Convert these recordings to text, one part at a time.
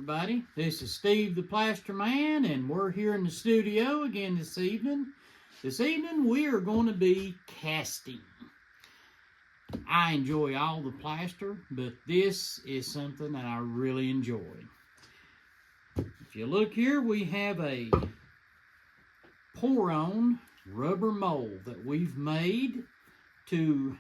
everybody. This is Steve the Plaster Man, and we're here in the studio again this evening. This evening we are going to be casting. I enjoy all the plaster, but this is something that I really enjoy. If you look here, we have a pour-on rubber mold that we've made to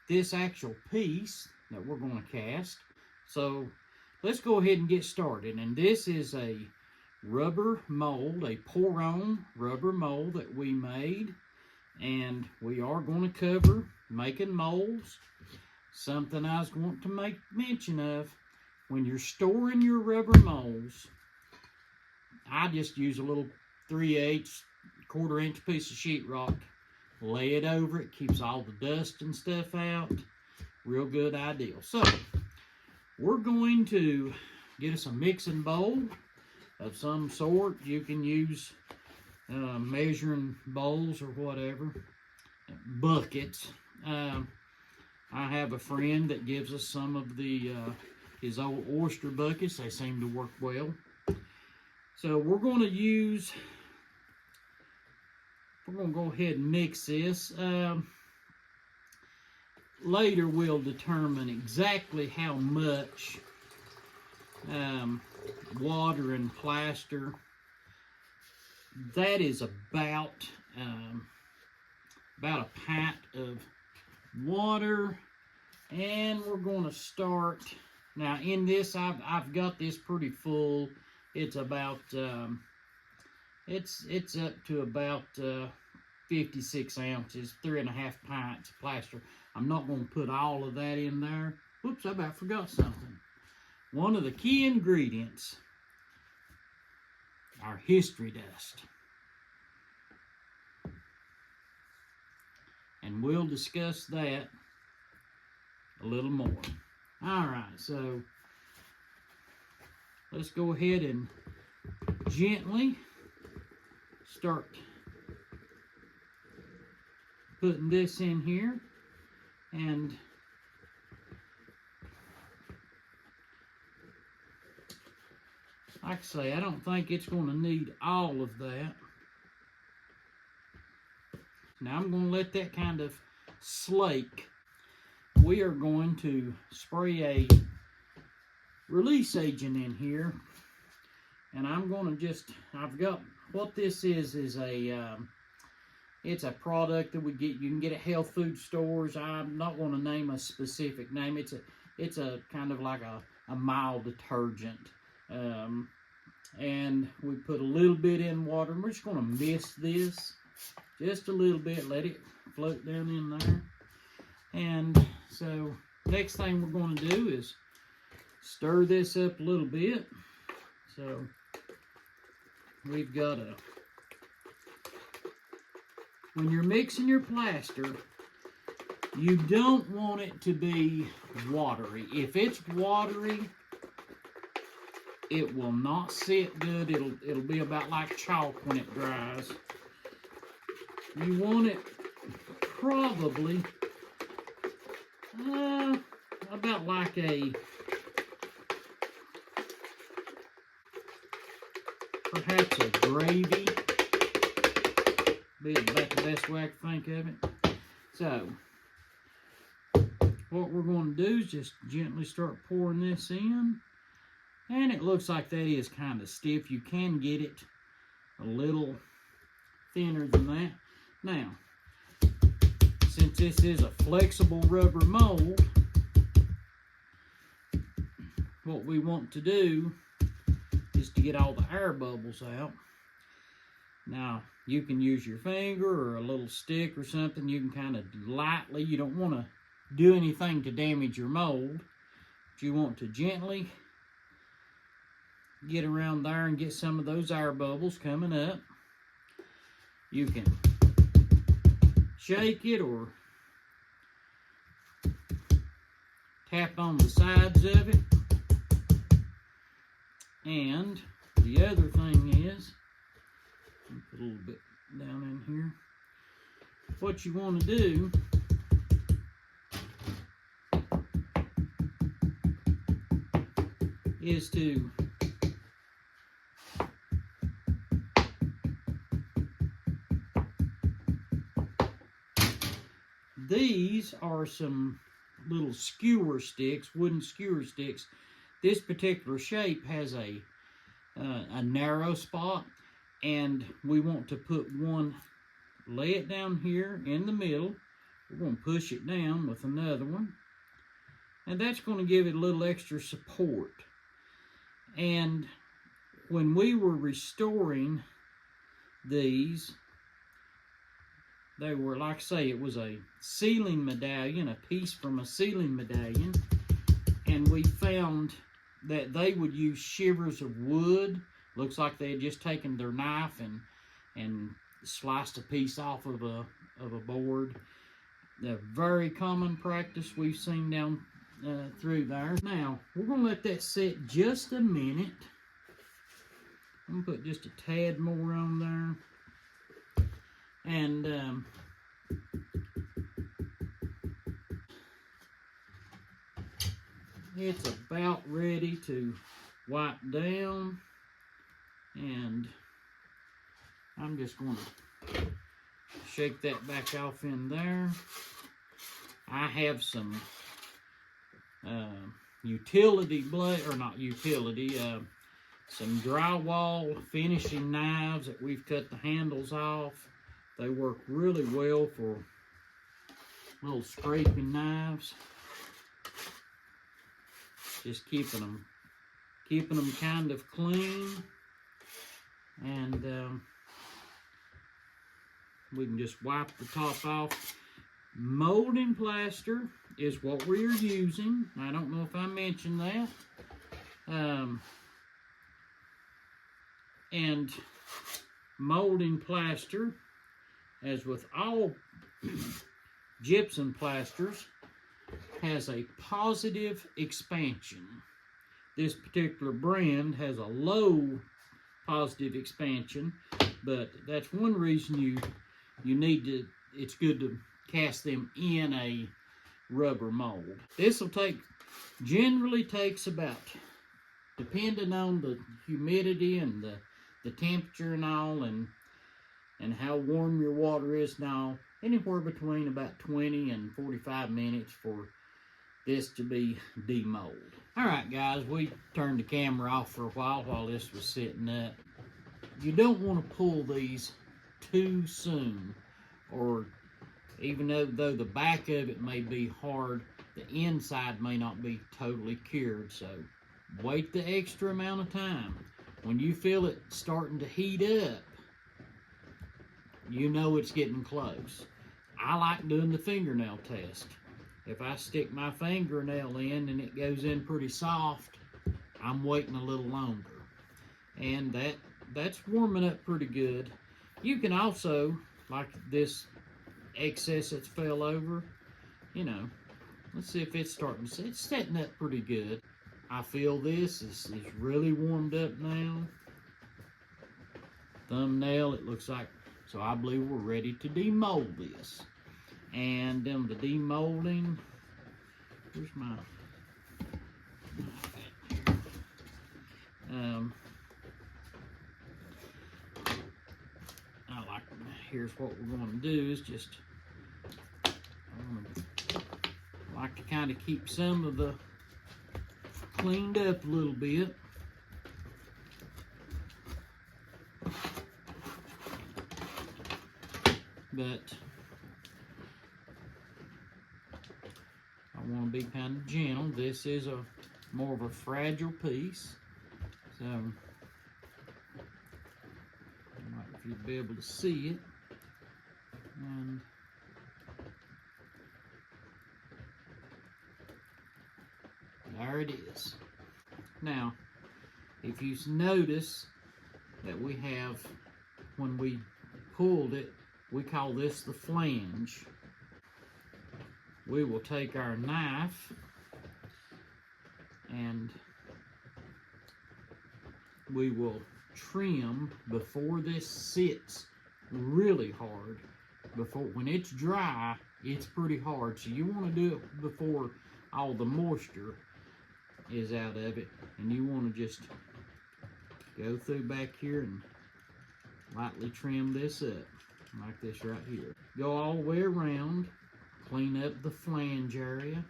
this actual piece that we're going to cast. So let's go ahead and get started. And this is a rubber mold, a pour-on rubber mold that we made. And we are going to cover making molds. Something I was going to make mention of, when you're storing your rubber molds, I just use a little 3/8 1/4-inch piece of sheetrock. Lay it over it, keeps all the dust and stuff out. Real good idea. So we're going to get us a mixing bowl of some sort. You can use measuring bowls or whatever. Buckets. I have a friend that gives us some of the his old oyster buckets. They seem to work well. So we're going to use, we're going to go ahead and mix this. Later we'll determine exactly how much water and plaster. That is about a pint of water, and we're going to start now. In this, I've got this pretty full. It's about it's up to about 56 ounces, 3.5 pints of plaster. I'm not going to put all of that in there. Whoops, I about forgot something. One of the key ingredients, our history dust. And we'll discuss that a little more. All right, so let's go ahead and gently start putting this in here. And like I say, I don't think it's going to need all of that. Now I'm going to let that kind of slake. We are going to spray a release agent in here. And I'm going to just, I've got, what this is a, it's a product that you can get at health food stores. I'm not going to name a specific name. It's a kind of like a mild detergent. And we put a little bit in water, and we're just going to mist this just a little bit, let it float down in there. And so next thing we're going to do is stir this up a little bit. So we've got when you're mixing your plaster, you don't want it to be watery. If it's watery, it will not sit good. It'll be about like chalk when it dries. You want it probably about like perhaps a gravy. Be about the best way I can think of it. So what we're going to do is just gently start pouring this in. And it looks like that is kind of stiff. You can get it a little thinner than that. Now, since this is a flexible rubber mold, what we want to do is to get all the air bubbles out. Now, you can use your finger or a little stick or something. You can kind of lightly, you don't want to do anything to damage your mold, but you want to gently get around there and get some of those air bubbles coming up. You can shake it or tap on the sides of it. And the other thing is, put a little bit down in here. What you want to do is to these are some little skewer sticks, wooden skewer sticks. This particular shape has a narrow spot, and we want to put one, lay it down here in the middle. We're going to push it down with another one, and that's going to give it a little extra support. And when we were restoring these, they were, like I say, it was a ceiling medallion, a piece from a ceiling medallion, and we found that they would use shivers of wood. Looks like they had just taken their knife and sliced a piece off of a board. A very common practice we've seen down through there. Now, we're going to let that sit just a minute. I'm going to put just a tad more on there. And it's about ready to wipe down. And I'm just going to shake that back off in there. I have some utility blade, or not utility, some drywall finishing knives that we've cut the handles off. They work really well for little scraping knives. Just keeping them kind of clean, and we can just wipe the top off. Molding plaster is what we are using. I don't know if I mentioned that. And molding plaster, as with all gypsum plasters, has a positive expansion. This particular brand has a low positive expansion, but that's one reason you need to, it's good to cast them in a rubber mold. This will generally takes about, depending on the humidity and the temperature and all, and how warm your water is now, anywhere between about 20 and 45 minutes for this to be demolded. Alright guys, we turned the camera off for a while this was sitting up. You don't want to pull these too soon, or even though the back of it may be hard, the inside may not be totally cured. So wait the extra amount of time. When you feel it starting to heat up, you know it's getting close. I like doing the fingernail test. If I stick my fingernail in and it goes in pretty soft, I'm waiting a little longer. And that's warming up pretty good. You can also, like this excess that's fell over, let's see if it's it's setting up pretty good. I feel this is really warmed up now. Thumbnail, it looks like, so I believe we're ready to demold this. And then the demolding, where's my here's what we're going to do is just, I like to kind of keep some of the cleaned up a little bit. But I want to be kind of gentle. This is more of a fragile piece, so I don't know if you'll be able to see it. And there it is. Now, if you notice that we have, when we pulled it, we call this the flange. We will take our knife and we will trim before this sits really hard. When it's dry, it's pretty hard, so you want to do it before all the moisture is out of it, and you want to just go through back here and lightly trim this up like this right here. Go all the way around, clean up the flange area.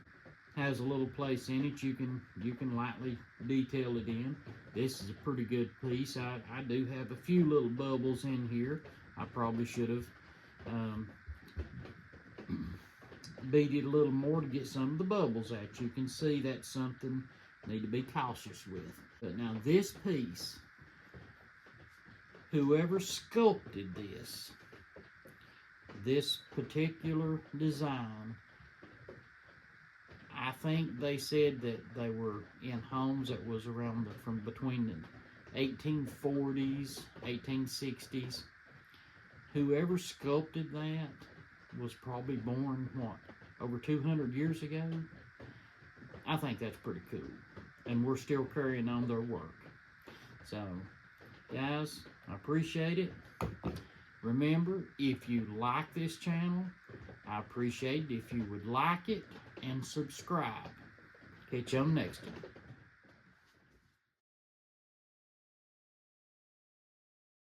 Has a little place in it you can lightly detail it in. This is a pretty good piece. I do have a few little bubbles in here. I probably should have beat it a little more to get some of the bubbles out. You can see that's something I need to be cautious with. But now this piece, whoever sculpted this particular design, I think they said that they were in homes that was around from between the 1840s, 1860s. Whoever sculpted that was probably born, what, over 200 years ago? I think that's pretty cool. And we're still carrying on their work. So, guys, I appreciate it. Remember, if you like this channel, I appreciate it if you would like it and subscribe. Catch you on the next one.